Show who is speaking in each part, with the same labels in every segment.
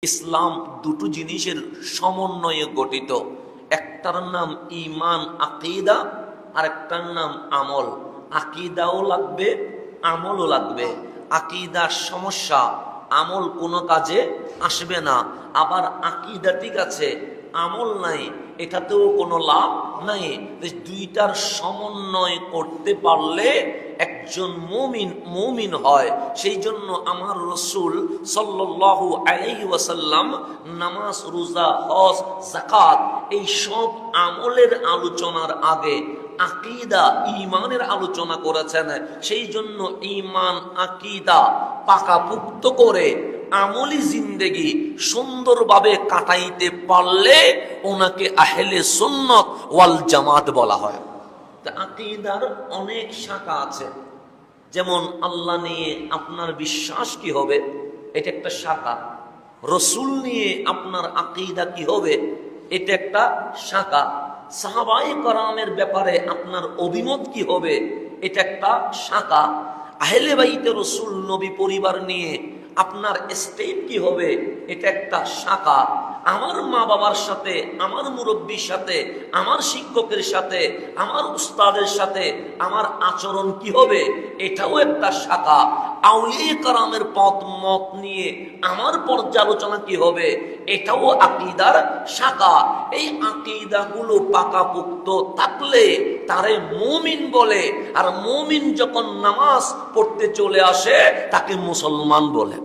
Speaker 1: ইসলাম দুটো জিনিসের সমন্বয়ে গঠিত। একটার নাম ঈমান আকীদা, আর একটার নাম আমল। আকীদাও লাগবে, আমলও লাগবে। আকীদার সমস্যা, আমল কোনো কাজে আসবে না। আবার আকীদা ঠিক আছে, আমল নাই, এটাতেও কোনো লাভ নাই। দুইটার সমন্বয় করতে পারলে একজন মুমিন হয়। সেই জন্য আমার রাসূল সাল্লাল্লাহু আলাইহি ওয়াসাল্লাম নামাজ, রোজা, হজ, যাকাত এই সব আমলের আলোচনার আগে আকীদা, ঈমানের আলোচনা করেছেন। সেই জন্য ঈমান আকীদা পাকাপোক্ত করে আমলি জিন্দেগি সুন্দরভাবে কাটাইতে পারলে ওনাকে আহলে সুন্নাত ওয়াল জামাত বলা হয়। আকীদার অনেক শাখা আছে, যেমন আল্লাহ নিয়ে আপনার বিশ্বাস কি হবে, এটা একটা শাখা। রসুল নিয়ে আপনার আকীদা কি হবে, এটা একটা শাখা। সাহাবায়ে কেরামের ব্যাপারে আপনার অভিমত কি হবে, এটা একটা শাখা। আহলে বাইতে রসুল নবী পরিবার নিয়ে আপনার স্টেপ কি হবে, এটা একটা শাখা। আমার মা বাবার সাথে, আমার মুরব্বীর সাথে, আমার শিক্ষকের সাথে, আমার উস্তাদের সাথে আমার আচরণ কি হবে, এটাও একটা শাখা। আউলিয়া কেরামের পথ মত নিয়ে আমার পর্যালোচনা কি হবে, এটাও আকীদার শাখা। এই আকীদাগুলো পাকাপোক্ত থাকলে তারে মুমিন বলে, আর মুমিন যখন নামাজ পড়তে চলে আসে তাকে মুসলমান বলে।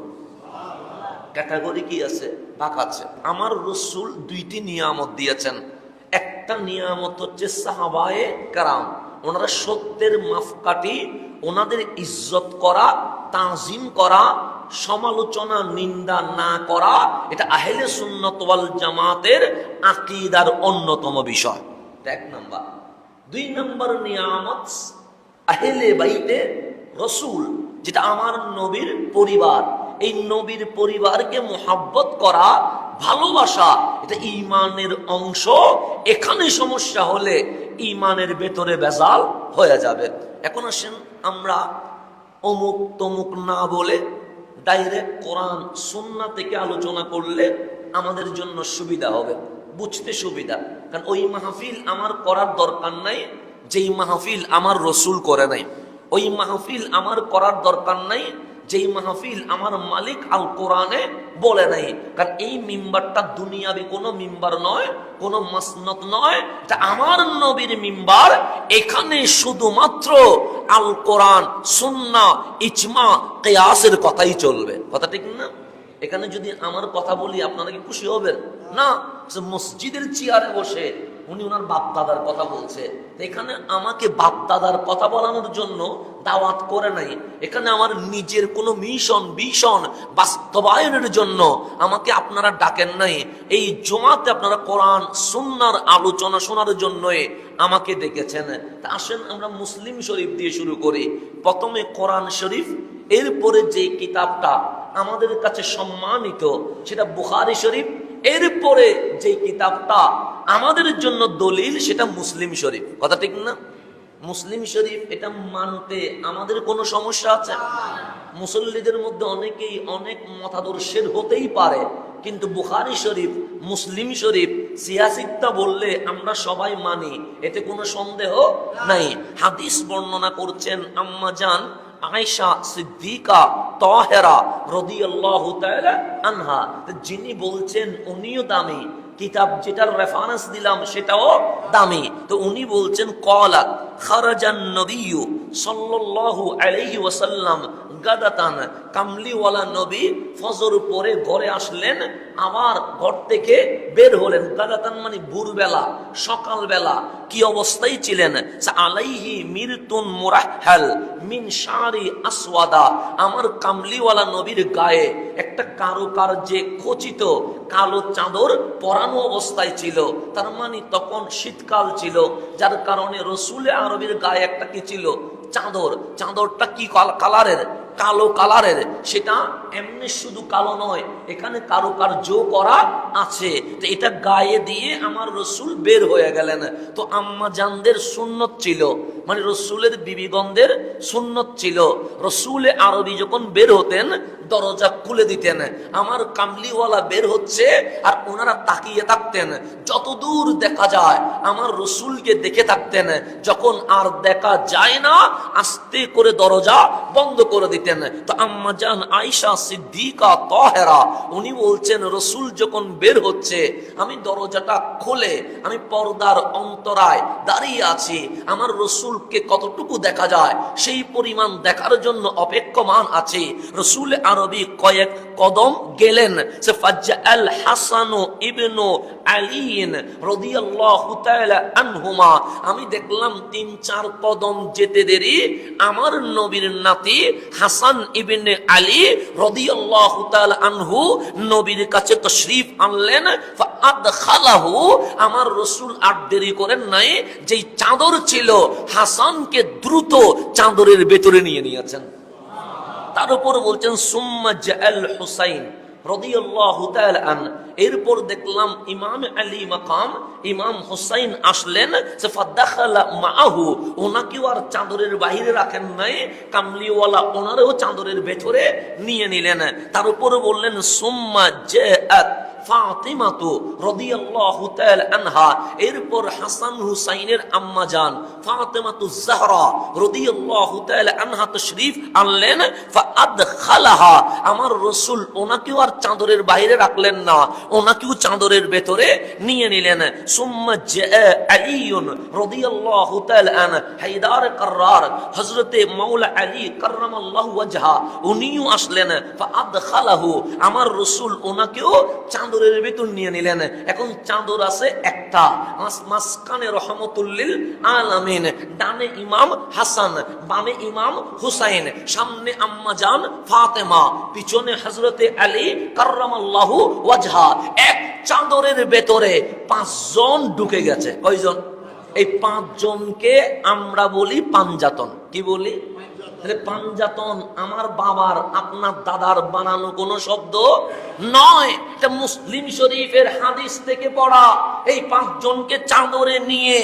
Speaker 1: ক্যাটাগরি কি আছে, ভাগ আছে। আমার রাসূল দুইটি নিয়ামত দিয়েছেন। একটা নিয়ামত হচ্ছে সাহাবায়ে কেরাম, ওনারা সত্যের মাপকাঠি, ওনাদের ইজ্জত করা, তাজিম করা, সমালোচনা নিন্দা না করা, এটা আহলে সুন্নাত ওয়াল জামাতের আকীদার অন্যতম বিষয়। এক নাম্বার। দুই নাম্বার নিয়ামত আহলে বাইতে রাসূল, যেটা আমার নবীর পরিবার। এই নবীর পরিবারকে মুহাব্বত করা, ভালোবাসা, এটা ঈমানের অংশ। এখানে সমস্যা হলে ঈমানের ভেতরে ভেজাল হয়ে যাবে। এখন আসেন আমরা অমুক তমুক না বলে ডাইরেক্ট কোরআন সুন্নাহ থেকে আলোচনা করলে আমাদের জন্য সুবিধা হবে, বুঝতে সুবিধা। কারণ ওই মাহফিল আমার করার দরকার নাই যেই মাহফিল আমার রসুল করে নাই। ওই মাহফিল আমার করার দরকার নাই যেই মাহফিল আমার মালিক আল কোরআনে বলে নাই। কারণ এই মিম্বারটা দুনিয়াবি কোনো মিম্বার নয়, কোনো মাসনত নয়, এটা আমার নবীর মিম্বার। এখানে শুধুমাত্র আল কোরআন, সুন্নাহ, ইজমা, কিয়াসের কথাই চলবে। কথা ঠিক না? এখানে যদি আমার কথা বলি আপনারা কি খুশি হবেন? না। মসজিদের চেয়ারে বসে উনি ওনার বাপ দাদার কথা বলছে, এখানে আমাকে বাপ দাদার কথা বলানোর জন্য দাওয়াত করে নাই। এখানে আমার নিজের কোনো মিশন ভিশন বাস্তবায়নের জন্য আমাকে আপনারা ডাকেন নাই। এই জুমাতে আপনারা কোরআন সুন্নাহর আলোচনা শোনার জন্যই আমাকে ডেকেছেন। তা আসেন আমরা মুসলিম শরীফ দিয়ে শুরু করি। প্রথমে কোরআন শরীফ, এরপরে যে কিতাবটা আমাদের কাছে সম্মানিত সেটা বুখারী শরীফ, এরপরে যে কিতাবটা আমাদের জন্য দলিল সেটা মুসলিম শরীফ। কথা ঠিক না? মুসলিম শরীফ এটা মানতে আমাদের কোনো সমস্যা আছে? মুসল্লিদের মধ্যে অনেকেই অনেক মতাদর্শের হতেই পারে, কিন্তু বুখারী শরীফ, মুসলিম শরীফ, সিয়াসিত্তা বললে আমরা সবাই মানি, এতে কোনো সন্দেহ নাই। হাদিস বর্ণনা করছেন আম্মা জান আয়েশা সিদ্দিকা তাহেরা রাদিয়াল্লাহু তাআলা আনহা, যিনি বলছেন উনিও দামি, কিতাব যেটার রেফারেন্স দিলাম সেটাও দামি। তো উনি বলছেন ক্বালাত খারাজান নবিয়্যু সাল্লাল্লাহু আলাইহি ওয়াসাল্লাম গাদাতান, কামলিওয়ালা নবী ফজর পরে ঘরে আসলেন, আবার ঘর থেকে বের হলেন। গাদাতান মানে ভোরবেলা, সকালবেলা। কি অবস্থায় ছিলেন? আলাইহি মিরতুন মুরাহহাল মিন শারি আসওয়াদা, আমার কামলিওয়ালা নবীর গায়ে একটা কারুকার্যে খচিত কালো চাদর পরানো অবস্থায় ছিল। তার মানে তখন শীতকাল ছিল, যার কারণে রসুলে আরবির গায়ে একটা কি ছিল? চাদর। চাদরটা কি কালারের? কালো কালারের, সেটা এমনি শুধু কালো নয়, এখানে কারুকার্য করা আছে। তো এটা গায়ে দিয়ে আমার রসুল বের হয়ে গেলেন। তো আম্মা জানদের সুন্নত ছিল, মানে রসুলের বিবিগণদের সুন্নত ছিল, রসুলে আরবি যখন বের হতেন দরজা খুলে দিতেন। আমার কামলিওয়ালা বের হচ্ছে আর ওনারা তাকিয়ে থাকতেন, যতদূর দেখা যায় আমার রসুলকে দেখে থাকতেন। যখন আর দেখা যায় না আস্তে করে দরজা বন্ধ করে দিতেন। তো আম্মা জান আয়েশা সিদ্দিকা তাহেরা উনি বলছেন, রসুল যখন বের হচ্ছে আমি দরজাটা খুলে আমি পর্দার অন্তরায় দাঁড়িয়ে আছি, আমার রসুলকে কতটুকু দেখা যায় সেই পরিমাণ দেখার জন্য অপেক্ষমান আছে। রসুল আরবি কয়েক কদম গেলেন, সে ফাজ্জাল হাসান ইবনু আলী রাদিয়াল্লাহু তাআলা আনহুমা, আমি দেখলাম 3-4 কদম যেতে দেরি আমার নবীর নাতি হাসান ইবনে আলী রাদিয়াল্লাহু তাআলা আনহু নবীর কাছে তাশরীফ আনলেন। ফাআদখালাহু, আমার রাসূল আর দেরি করেন নাই, যেই চাদর ছিল হাসানকে দ্রুত চাদরের ভেতরে নিয়ে নিয়েছেন। তার উপর বলছেন সুম্মা জাআল হুসাইন রাদিয়াল্লাহু তাআলা আন, এরপর দেখলাম ইমাম আলী মাকাম ইমাম হুসাইন আসলেন, সে ফাদাখালা মাআহু, ওনাকেও আর চাদরের বাইরে রাখেন নাই, কামলিওয়ালা ওনারেও চাদরের ভেতরে নিয়ে নিলেন। তার উপর বললেন সুম্মা জাআত ফাতিমাতু রাদিয়াল্লাহু তাআলা আনহা, এরপর হাসান হুসাইনের আম্মা জান ফাতিমাতু জাহরা রাদিয়াল্লাহু তাআলা আনহা তাশরীফ আনলেন। ফাআদখালাহা, আমার রাসূল ওনাকেও আর চাদরের বাইরে রাখলেন না, ওনাকেও চাদরের ভেতরে নিয়ে নিলেন। সুম্মা জাআ আলীউন রাদিয়াল্লাহু তাআলা আন, হায়দার কাররার হযরতে মাওলা আলী কাররামাল্লাহু ওয়াজহা উনিও আসলেন। ফাআদখালাহু, আমার রাসূল ওনাকেও চাদরের ভেতর নিয়ে নিলেন। এখন চাদর আছে একটা, মাঝখানে রহমতুল লিল আলামিন, ডানে ইমাম হাসান, বামে ইমাম হুসাইন, সামনে আম্মা জান ফাতেমা, পিছনে হযরতে আলী কাররামাল্লাহু ওয়াজহা। এক চাদরের ভেতরে 5 জন ঢুকে গেছে। কয়জন? এই 5 জনকে আমরা বলি পাঞ্জাতন। কি বলি? পাঞ্জাতন আমার বাবার আপনার দাদার বানানো কোন শব্দ নয়, এটা মুসলিম শরীফের হাদিস থেকে পড়া। এই 5 জনকে চাদরে নিয়ে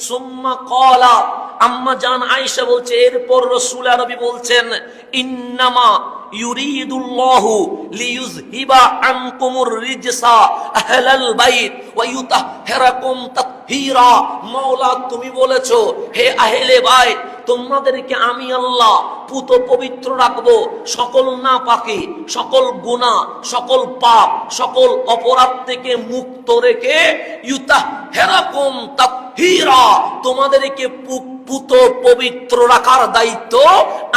Speaker 1: সুম্মা ক্বালা, আম্মা জান আয়েশা বলছে, এরপর রাসূল আরবি বলছেন, ইন্নামা ইউরিদুল্লাহু লিইয়ুযহিবা আনকুমুর রিজসা আহলাল বাইত ওয়া ইউতাহহিরাকুম তাতহীরা। মাওলা তুমি বলেছো, হে আহলে বাইত, তোমাদেরকে আমি আল্লাহ পুত পবিত্র রাখবো, সকল নাপাকি, সকল গুনাহ, সকল পাপ, সকল অপরাধ থেকে মুক্ত রেখে ইউতাহহিরাকুম তাতহীরা, তোমাদেরকে পুত পবিত্র রাখার দায়িত্ব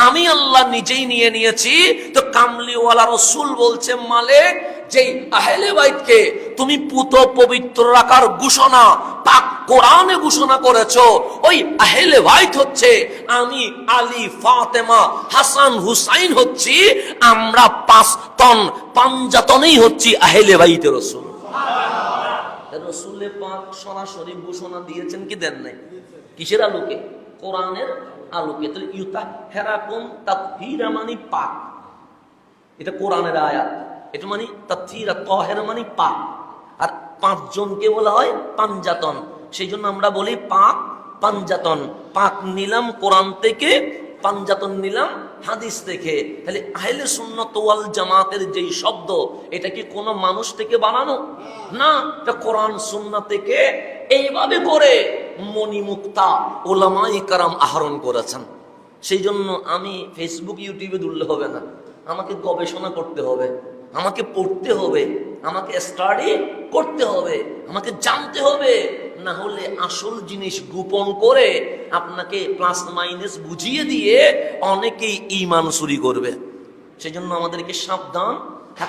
Speaker 1: আমি আল্লাহ নিজেই নিয়ে নিয়েছি। তো কামলিওয়ালা রাসূল বলছে, মালিক, যেই আহলে বাইতকে তুমি পুত পবিত্র রাখার ঘোষণা পাক কোরআনে ঘোষণা করেছো, ওই আহলে বাইত হচ্ছে আমি, আলী, ফাতেমা, হাসান, হুসাইন হচ্ছি আমরা, 5 তন পাঞ্জাতনেই হচ্ছি আহলে বাইতের রাসূল। রাসূলে পাক সরাসরি ঘোষণা দিয়েছেন কি দেন নাই? কিসের আলোকে? কোরআনের আলোকে। তাহলে ইউতাহহিরাকুম তাতহীরা মানে পাক, এটা কোরআনের আয়াত। এটা মানে তাতহীরা, তাহেরা মানে পাক। আর 5 জনকে বলা হয় পাঞ্জাতন, সেই জন্য আমরা বলি পাক পাঞ্জাতন। পাক নিলাম কোরআন থেকে, পাঞ্জাতন নিলাম হাদিস থেকে। তাহলে আহলে সুন্নাত ওয়াল জামাতের যেই শব্দ, এটা কি কোনো মানুষ থেকে বানানো না, এটা কোরআন সুন্নাহ থেকে এইভাবে করে মণিমুক্তা ওলামায়ে কেরাম আহরণ করেছেন। সেই জন্য আমি ফেসবুক ইউটিউবে দুললে হবে না, আমাকে গবেষণা করতে হবে, আমাকে পড়তে হবে, আমাকে স্টাডি করতে হবে, আমাকে জানতে হবে। না হলে আসল জিনিস গোপন করে আপনাকে প্লাস মাইনাস বুঝিয়ে দিয়ে অনেকেই ঈমান চুরি করবে। সেজন্য আমাদেরকে সাবধান